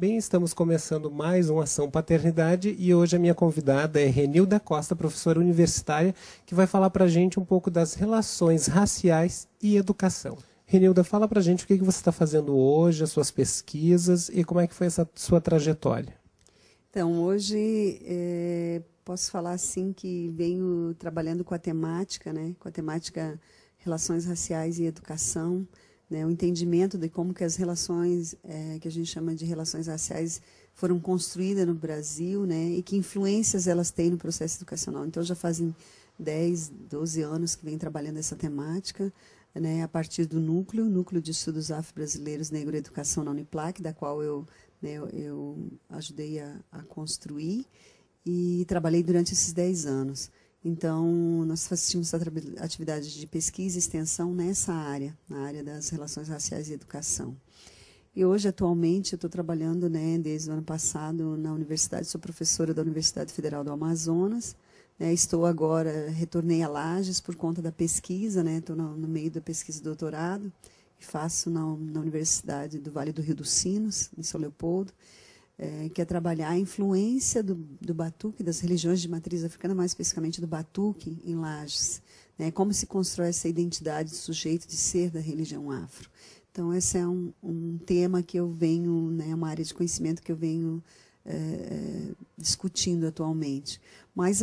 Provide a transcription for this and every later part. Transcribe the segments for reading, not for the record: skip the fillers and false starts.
Bem, estamos começando mais uma Ação Paternidade e hoje a minha convidada é Renilda Costa, professora universitária, que vai falar para a gente um pouco das relações raciais e educação. Renilda, fala para a gente o que você está fazendo hoje, as suas pesquisas e como é que foi essa sua trajetória. Então, hoje posso falar assim que venho trabalhando com a temática, com a temática relações raciais e educação, o entendimento de como que as relações, que a gente chama de relações raciais, foram construídas no Brasil, e que influências elas têm no processo educacional. Então, já fazem 10, 12 anos que venho trabalhando essa temática, a partir do Núcleo de Estudos Afro-Brasileiros Negro e Educação na Uniplac, da qual eu ajudei a construir e trabalhei durante esses 10 anos. Então, nós fazíamos atividades de pesquisa e extensão nessa área, na área das relações raciais e educação. E hoje, atualmente, eu estou trabalhando, desde o ano passado, na universidade, sou professora da Universidade Federal do Amazonas. Estou agora, retornei a Lages por conta da pesquisa, estou no meio da pesquisa de doutorado, que faço na Universidade do Vale do Rio dos Sinos, em São Leopoldo, que é trabalhar a influência do batuque, das religiões de matriz africana, mais especificamente do batuque, em Lages. Como se constrói essa identidade do sujeito de ser da religião afro. Então, esse é um tema que eu venho, uma área de conhecimento que eu venho discutindo atualmente. Mas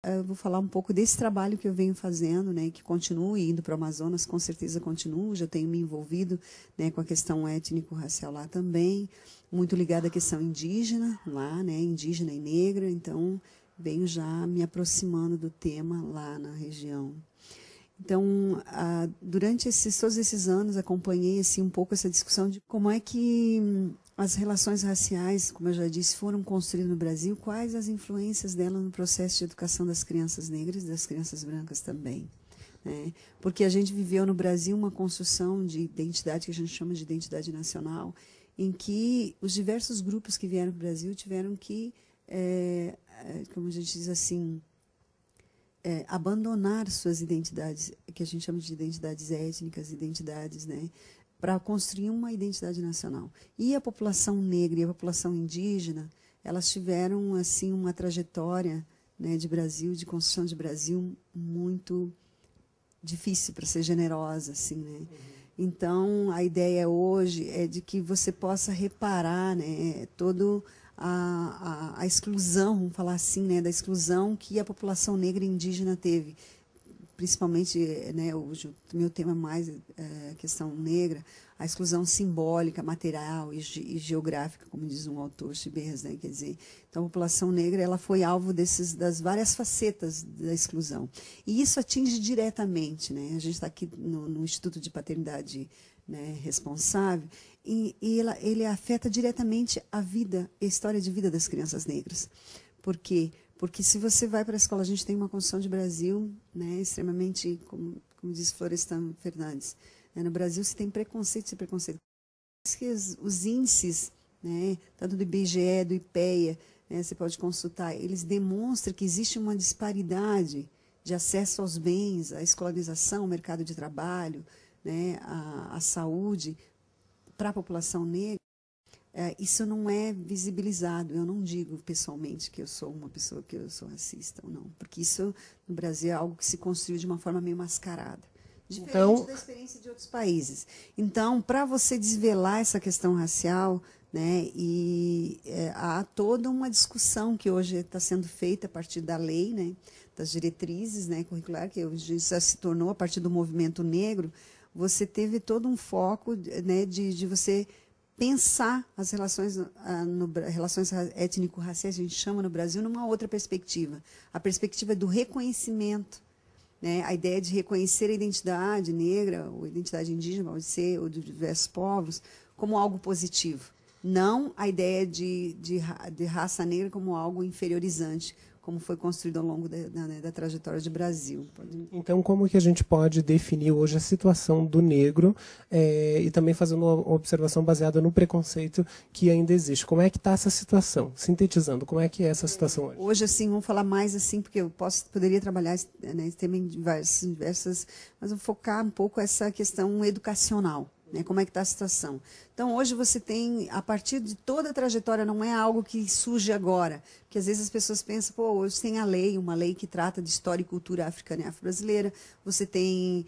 eu vou falar um pouco desse trabalho que eu venho fazendo, que continuo indo para o Amazonas, com certeza continuo, já tenho me envolvido com a questão étnico-racial lá também, muito ligada à questão indígena lá, indígena e negra, então venho já me aproximando do tema lá na região. Então, durante todos esses anos, acompanhei assim, um pouco essa discussão de como é que as relações raciais, como eu já disse, foram construídas no Brasil, quais as influências delas no processo de educação das crianças negras e das crianças brancas também. Porque a gente viveu no Brasil uma construção de identidade, que a gente chama de identidade nacional, em que os diversos grupos que vieram para o Brasil tiveram que, como a gente diz assim, abandonar suas identidades, que a gente chama de identidades étnicas, identidades, para construir uma identidade nacional. E a população negra e a população indígena, elas tiveram assim uma trajetória de Brasil, de construção de Brasil muito difícil, para ser generosa, assim, Então, a ideia hoje é de que você possa reparar, todo a exclusão, vamos falar assim, da exclusão que a população negra e indígena teve, principalmente, o meu tema mais a questão negra, a exclusão simbólica, material e geográfica, como diz um autor, Chibers, quer dizer, então a população negra ela foi alvo das várias facetas da exclusão. E isso atinge diretamente, a gente está aqui no Instituto de Paternidade Responsável, e ele afeta diretamente a vida, a história de vida das crianças negras. Por quê? Porque se você vai para a escola, a gente tem uma construção de Brasil extremamente, como diz Florestan Fernandes, no Brasil se tem preconceito, os índices, tanto do IBGE, do IPEA, você pode consultar, eles demonstram que existe uma disparidade de acesso aos bens, à escolarização, ao mercado de trabalho, à saúde, para a população negra. Isso não é visibilizado. Eu não digo pessoalmente que eu sou uma pessoa que eu sou racista ou não, porque isso no Brasil é algo que se construiu de uma forma meio mascarada, diferente da experiência de outros países. Então, para você desvelar essa questão racial, há toda uma discussão que hoje está sendo feita a partir da lei, das diretrizes curricular, que hoje se tornou a partir do movimento negro. Você teve todo um foco de você pensar as relações étnico-raciais, a gente chama no Brasil, numa outra perspectiva. A perspectiva do reconhecimento, a ideia de reconhecer a identidade negra, ou identidade indígena, pode ser, ou de diversos povos, como algo positivo. Não a ideia de raça negra como algo inferiorizante, como foi construído ao longo da trajetória do Brasil. Então, como que a gente pode definir hoje a situação do negro e também fazendo uma observação baseada no preconceito que ainda existe? Como é que está essa situação? Sintetizando, como é que é essa situação hoje? Hoje, assim, vamos falar mais assim, porque eu poderia trabalhar esse tema em diversas, mas vou focar um pouco essa questão educacional, né? Como é que está a situação? Então, hoje você tem, a partir de toda a trajetória, não é algo que surge agora, porque às vezes as pessoas pensam, pô, hoje tem a lei, uma lei que trata de história e cultura africana e afro-brasileira, você tem,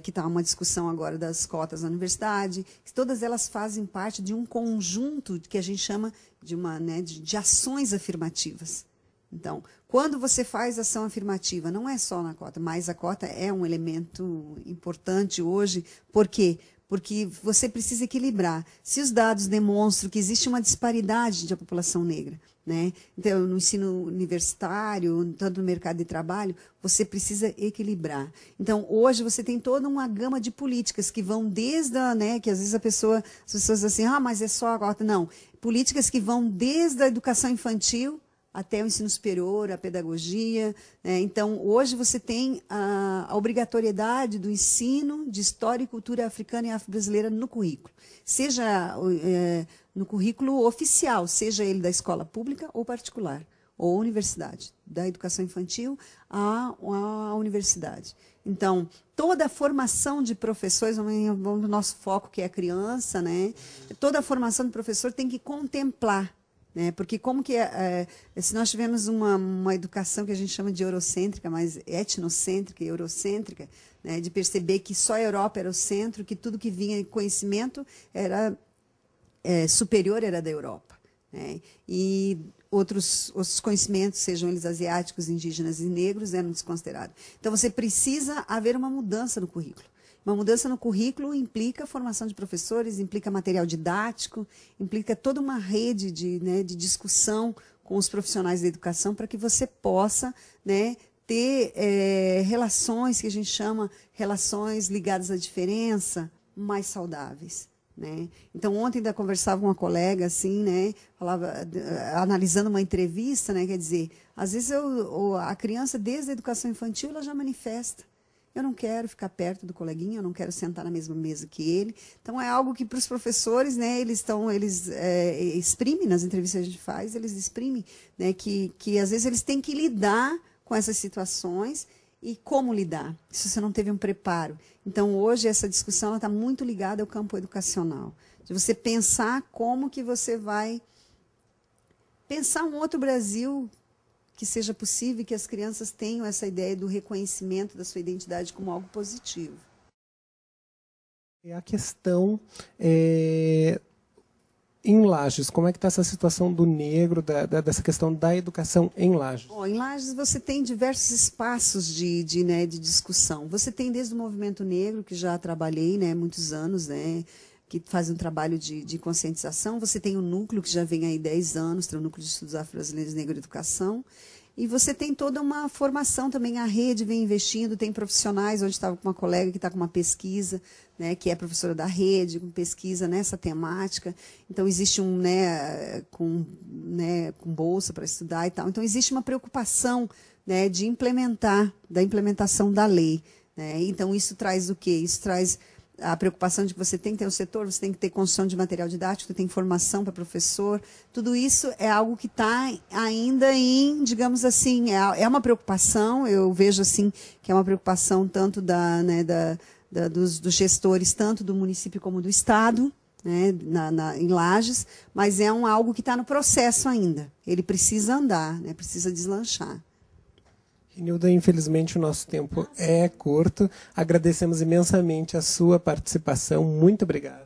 que está uma discussão agora das cotas na universidade, que todas elas fazem parte de um conjunto que a gente chama de, de ações afirmativas. Então, quando você faz ação afirmativa, não é só na cota, mas a cota é um elemento importante hoje. Por quê? Porque você precisa equilibrar. Se os dados demonstram que existe uma disparidade da população negra, né? Então, no ensino universitário, tanto no mercado de trabalho, você precisa equilibrar. Então, hoje você tem toda uma gama de políticas que vão desde a, que às vezes as pessoas dizem assim, ah, mas é só a cota. Não, políticas que vão desde a educação infantil até o ensino superior, a pedagogia. Então, hoje você tem a obrigatoriedade do ensino de história e cultura africana e afro-brasileira no currículo. Seja no currículo oficial, seja ele da escola pública ou particular, ou universidade, da educação infantil à universidade. Então, toda a formação de professores, vamos no nosso foco que é a criança, né? Toda a formação de professor tem que contemplar, né? Porque como que se nós tivermos uma educação que a gente chama de eurocêntrica, mas etnocêntrica e eurocêntrica, né? De perceber que só a Europa era o centro, que tudo que vinha de conhecimento era superior era da Europa, né? E outros conhecimentos, sejam eles asiáticos, indígenas e negros, eram desconsiderados. Então, você precisa haver uma mudança no currículo. Uma mudança no currículo implica a formação de professores, implica material didático, implica toda uma rede de discussão com os profissionais da educação para que você possa, né, ter relações que a gente chama relações ligadas à diferença, mais saudáveis, né? Então, ontem ainda conversava com uma colega, assim, né, falava, analisando uma entrevista, né, quer dizer, às vezes a criança, desde a educação infantil, ela já manifesta. Eu não quero ficar perto do coleguinha, eu não quero sentar na mesma mesa que ele. Então, é algo que para os professores, né, eles exprimem, nas entrevistas que a gente faz, eles exprimem, né, que às vezes eles têm que lidar com essas situações e como lidar, se você não teve um preparo. Então, hoje, essa discussão está muito ligada ao campo educacional. De você pensar como que você vai pensar um outro Brasil que seja possível e que as crianças tenham essa ideia do reconhecimento da sua identidade como algo positivo. A questão em Lages, como é que está essa situação do negro, dessa questão da educação em Lages? Em Lages você tem diversos espaços de discussão. Você tem desde o movimento negro, que já trabalhei, né, muitos anos, né, que faz um trabalho de conscientização. Você tem o núcleo, que já vem aí 10 anos, tem o Núcleo de Estudos Afro-Brasileiros Negro e Educação. E você tem toda uma formação também, a rede vem investindo, tem profissionais, onde estava com uma colega que está com uma pesquisa, né, que é professora da rede, com pesquisa nessa temática. Então, existe com bolsa para estudar e tal. Então, existe uma preocupação, né, da implementação da lei, né? Então, isso traz o quê? Isso traz a preocupação de que você tem que ter um setor, você tem que ter construção de material didático, tem formação para professor. Tudo isso é algo que está ainda digamos assim, é uma preocupação, eu vejo assim que é uma preocupação tanto dos gestores, tanto do município como do Estado, né, em Lages, mas é algo que está no processo ainda. Ele precisa andar, né, precisa deslanchar. Renilda, infelizmente o nosso tempo é curto. Agradecemos imensamente a sua participação. Muito obrigado.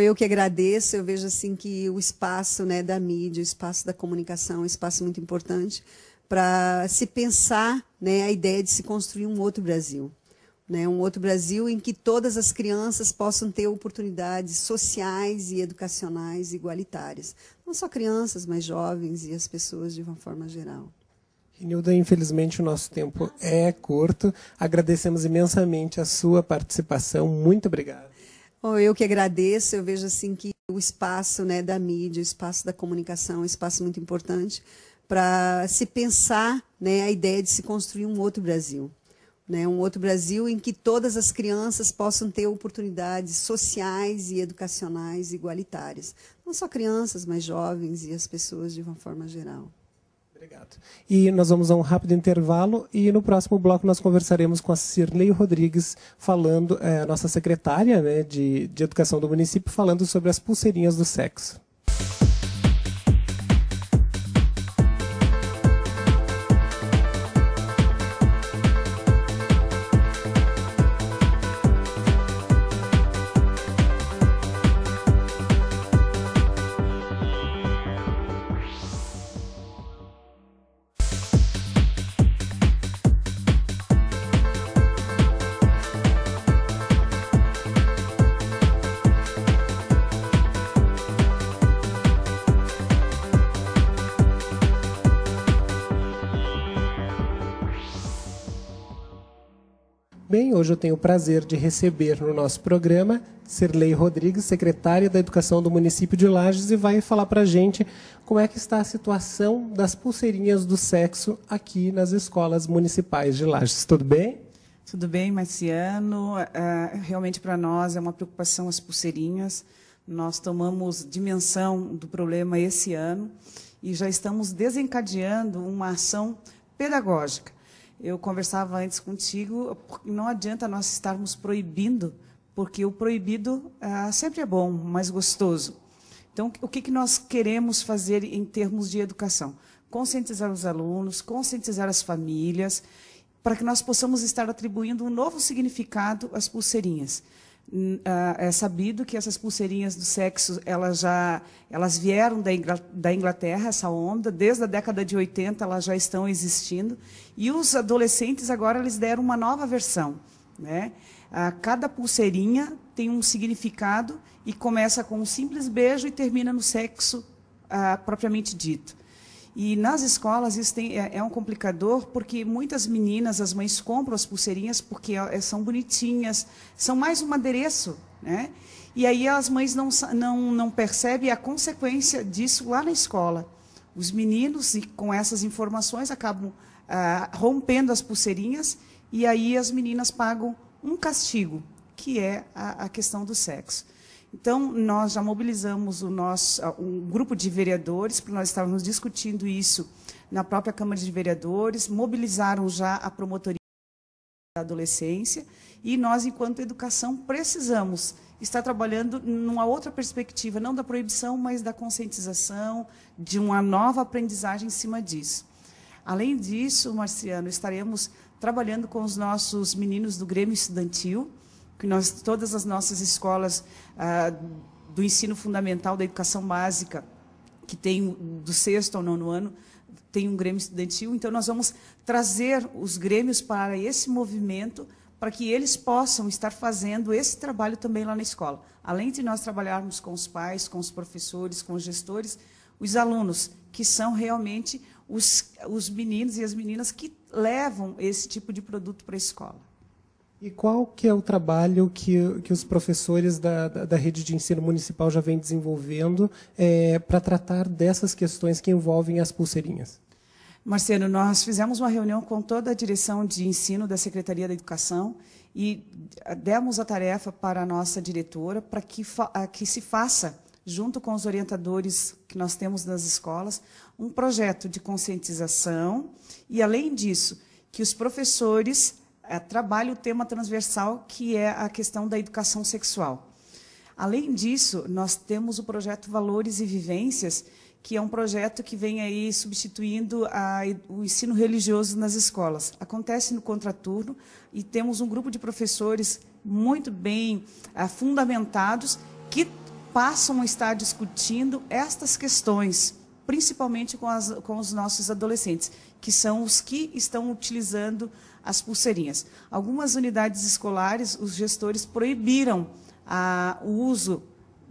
Eu que agradeço. Eu vejo assim que o espaço, né, da mídia, o espaço da comunicação é um espaço muito importante para se pensar, né, a ideia de se construir um outro Brasil. Né, um outro Brasil em que todas as crianças possam ter oportunidades sociais e educacionais igualitárias. Não só crianças, mas jovens e as pessoas de uma forma geral. Renilda, infelizmente o nosso tempo é curto. Agradecemos imensamente a sua participação. Muito obrigado. Eu que agradeço. Eu vejo assim que o espaço, né, da mídia, o espaço da comunicação é um espaço muito importante para se pensar, né, a ideia de se construir um outro Brasil. Né, um outro Brasil em que todas as crianças possam ter oportunidades sociais e educacionais igualitárias. Não só crianças, mas jovens e as pessoas de uma forma geral. Obrigado. E nós vamos a um rápido intervalo e no próximo bloco nós conversaremos com a Cirlei Rodrigues, falando, nossa secretária, né, de Educação do município, falando sobre as pulseirinhas do sexo. Bem, hoje eu tenho o prazer de receber no nosso programa Cirlei Rodrigues, secretária da Educação do município de Lages, e vai falar para a gente como é que está a situação das pulseirinhas do sexo aqui nas escolas municipais de Lages. Tudo bem? Tudo bem, Marciano. Realmente para nós é uma preocupação as pulseirinhas. Nós tomamos dimensão do problema esse ano e já estamos desencadeando uma ação pedagógica. Eu conversava antes contigo, não adianta nós estarmos proibindo, porque o proibido sempre é bom, mais gostoso. Então, o que nós queremos fazer em termos de educação? Conscientizar os alunos, conscientizar as famílias, para que nós possamos estar atribuindo um novo significado às pulseirinhas. É sabido que essas pulseirinhas do sexo, elas vieram da Inglaterra, essa onda, desde a década de 80 elas já estão existindo, e os adolescentes agora eles deram uma nova versão, né? Cada pulseirinha tem um significado e começa com um simples beijo e termina no sexo propriamente dito. E nas escolas isso é um complicador, porque muitas meninas, as mães compram as pulseirinhas porque são bonitinhas, são mais um adereço, né? E aí as mães não percebem a consequência disso lá na escola. Os meninos, com essas informações, acabam rompendo as pulseirinhas e aí as meninas pagam um castigo, que é a questão do sexo. Então, nós já mobilizamos um grupo de vereadores, porque nós estávamos discutindo isso na própria Câmara de Vereadores, mobilizaram já a promotoria da adolescência, e nós, enquanto educação, precisamos estar trabalhando numa outra perspectiva, não da proibição, mas da conscientização, de uma nova aprendizagem em cima disso. Além disso, Marciano, estaremos trabalhando com os nossos meninos do Grêmio Estudantil, que todas as nossas escolas do ensino fundamental, da educação básica, que tem do 6º ao 9º ano, tem um Grêmio Estudantil. Então, nós vamos trazer os grêmios para esse movimento, para que eles possam estar fazendo esse trabalho também lá na escola. Além de nós trabalharmos com os pais, com os professores, com os gestores, os alunos, que são realmente os meninos e as meninas que levam esse tipo de produto para a escola. E qual que é o trabalho que os professores da rede de ensino municipal já vêm desenvolvendo para tratar dessas questões que envolvem as pulseirinhas? Marciano, nós fizemos uma reunião com toda a direção de ensino da Secretaria da Educação e demos a tarefa para a nossa diretora para que se faça, junto com os orientadores que nós temos nas escolas, um projeto de conscientização e, além disso, que os professores trabalhe o tema transversal, que é a questão da educação sexual. Além disso, nós temos o projeto Valores e Vivências, que é um projeto que vem aí substituindo o ensino religioso nas escolas. Acontece no contraturno e temos um grupo de professores muito bem fundamentados que passam a estar discutindo estas questões, principalmente com os nossos adolescentes, que são os que estão utilizando as pulseirinhas. Algumas unidades escolares, os gestores proibiram o uso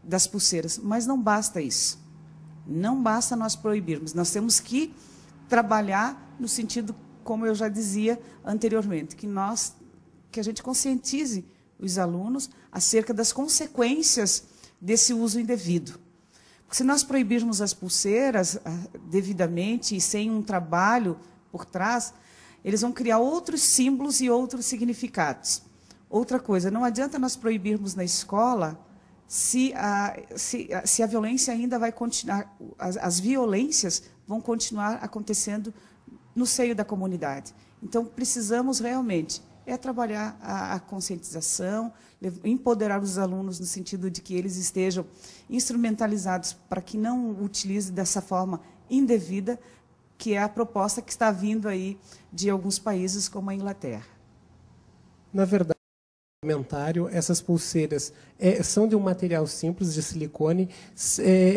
das pulseiras, mas não basta isso. Não basta nós proibirmos, nós temos que trabalhar no sentido, como eu já dizia anteriormente, que a gente conscientize os alunos acerca das consequências desse uso indevido. Porque se nós proibirmos as pulseiras devidamente e sem um trabalho por trás, eles vão criar outros símbolos e outros significados. Outra coisa, não adianta nós proibirmos na escola se a violência ainda vai continuar, as violências vão continuar acontecendo no seio da comunidade. Então, precisamos realmente trabalhar a conscientização, empoderar os alunos no sentido de que eles estejam instrumentalizados para que não utilizem dessa forma indevida, que é a proposta que está vindo aí de alguns países como a Inglaterra. Na verdade, essas pulseiras são de um material simples, de silicone.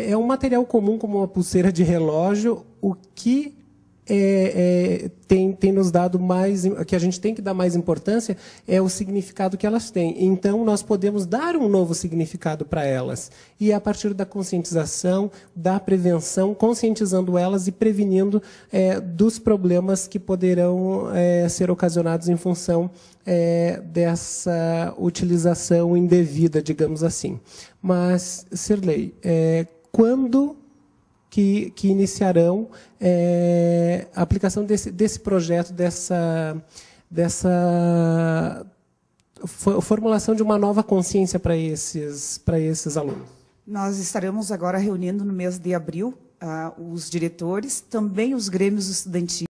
É um material comum, como uma pulseira de relógio. O que tem nos dado mais, que a gente tem que dar mais importância é o significado que elas têm. Então, nós podemos dar um novo significado para elas. E a partir da conscientização, da prevenção, conscientizando elas e prevenindo dos problemas que poderão ser ocasionados em função dessa utilização indevida, digamos assim. Mas, Sirlei, quando que iniciarão a aplicação desse projeto, dessa formulação de uma nova consciência para esses alunos? Nós estaremos agora reunindo no mês de abril os diretores, também os grêmios estudantis,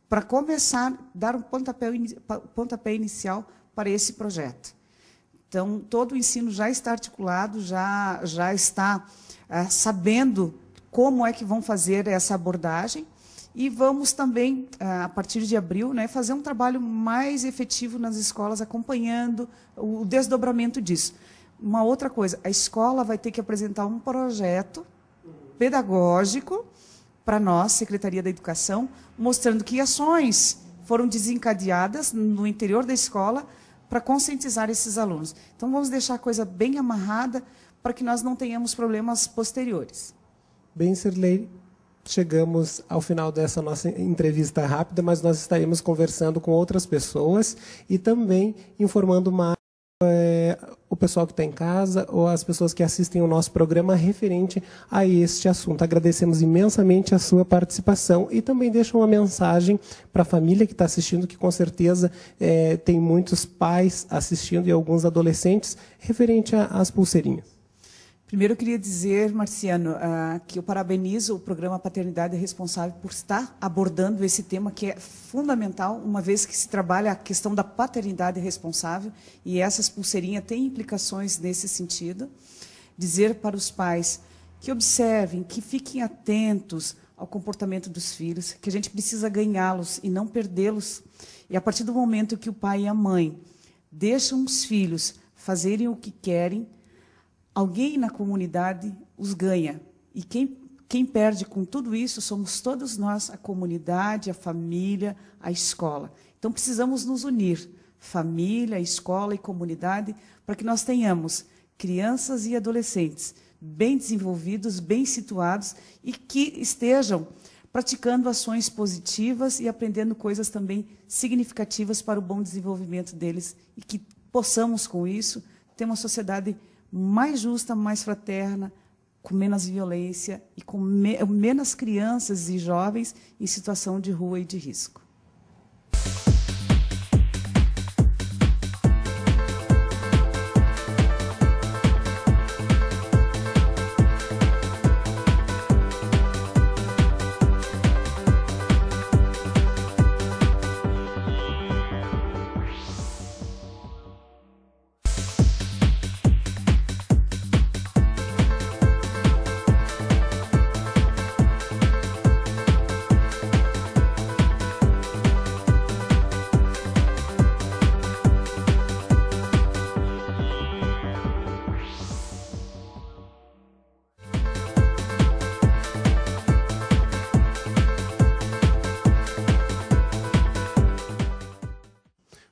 para começar a dar um pontapé inicial para esse projeto. Então, todo o ensino já está articulado, já está sabendo como é que vão fazer essa abordagem, e vamos também, a partir de abril, fazer um trabalho mais efetivo nas escolas, acompanhando o desdobramento disso. Uma outra coisa, a escola vai ter que apresentar um projeto pedagógico para nós, Secretaria da Educação, mostrando que ações foram desencadeadas no interior da escola para conscientizar esses alunos. Então, vamos deixar a coisa bem amarrada para que nós não tenhamos problemas posteriores. Bem, Sirlei, chegamos ao final dessa nossa entrevista rápida, mas nós estaremos conversando com outras pessoas e também informando mais o pessoal que está em casa ou as pessoas que assistem o nosso programa referente a este assunto. Agradecemos imensamente a sua participação e também deixo uma mensagem para a família que está assistindo, que com certeza tem muitos pais assistindo e alguns adolescentes, referente às pulseirinhas. Primeiro, eu queria dizer, Marciano, que eu parabenizo o programa Paternidade Responsável por estar abordando esse tema que é fundamental, uma vez que se trabalha a questão da paternidade responsável, e essas pulseirinhas têm implicações nesse sentido. Dizer para os pais que observem, que fiquem atentos ao comportamento dos filhos, que a gente precisa ganhá-los e não perdê-los. E a partir do momento que o pai e a mãe deixam os filhos fazerem o que querem, alguém na comunidade os ganha. E quem perde com tudo isso somos todos nós, a comunidade, a família, a escola. Então, precisamos nos unir, família, escola e comunidade, para que nós tenhamos crianças e adolescentes bem desenvolvidos, bem situados e que estejam praticando ações positivas e aprendendo coisas também significativas para o bom desenvolvimento deles e que possamos, com isso, ter uma sociedade mais justa, mais fraterna, com menos violência e com menos crianças e jovens em situação de rua e de risco.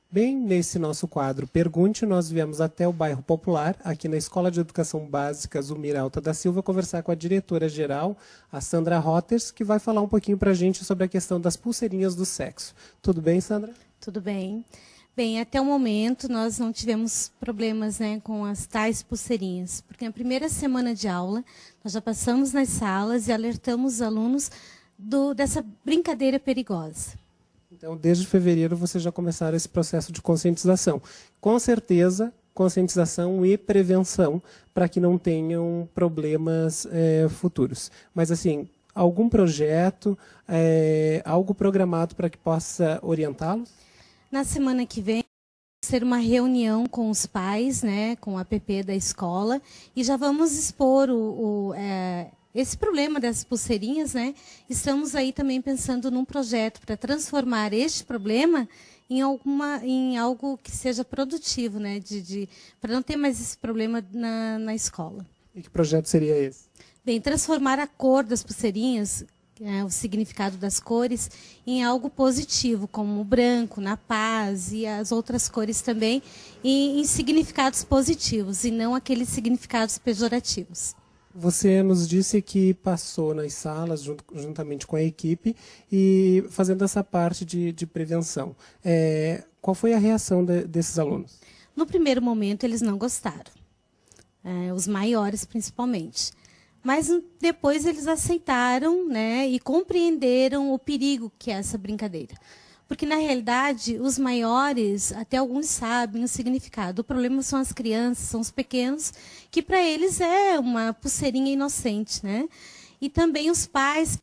Bem, nesse nosso quadro Pergunte, nós viemos até o bairro Popular, aqui na Escola de Educação Básica Zumir Alta da Silva, conversar com a diretora-geral, a Sandra Rotters, que vai falar um pouquinho para a gente sobre a questão das pulseirinhas do sexo. Tudo bem, Sandra? Tudo bem. Bem, até o momento nós não tivemos problemas, com as tais pulseirinhas, porque na primeira semana de aula nós já passamos nas salas e alertamos os alunos dessa brincadeira perigosa. Então, desde fevereiro, vocês já começaram esse processo de conscientização. Com certeza, conscientização e prevenção para que não tenham problemas futuros. Mas, assim, algum projeto, algo programado para que possa orientá-los? Na semana que vem, ser uma reunião com os pais, né, com a APP da escola, e já vamos expor esse problema das pulseirinhas, né? Estamos aí também pensando num projeto para transformar este problema em algo que seja produtivo, né, para não ter mais esse problema na escola. E que projeto seria esse? Bem, transformar a cor das pulseirinhas, o significado das cores, em algo positivo, como o branco, na paz e as outras cores também, em significados positivos e não aqueles significados pejorativos. Você nos disse que passou nas salas juntamente com a equipe e fazendo essa parte de prevenção. Qual foi a reação desses alunos? No primeiro momento, eles não gostaram, os maiores principalmente. Mas depois eles aceitaram, né, e compreenderam o perigo que é essa brincadeira. Porque, na realidade, os maiores, até alguns sabem o significado. O problema são as crianças, são os pequenos, que para eles é uma pulseirinha inocente, né? E também os pais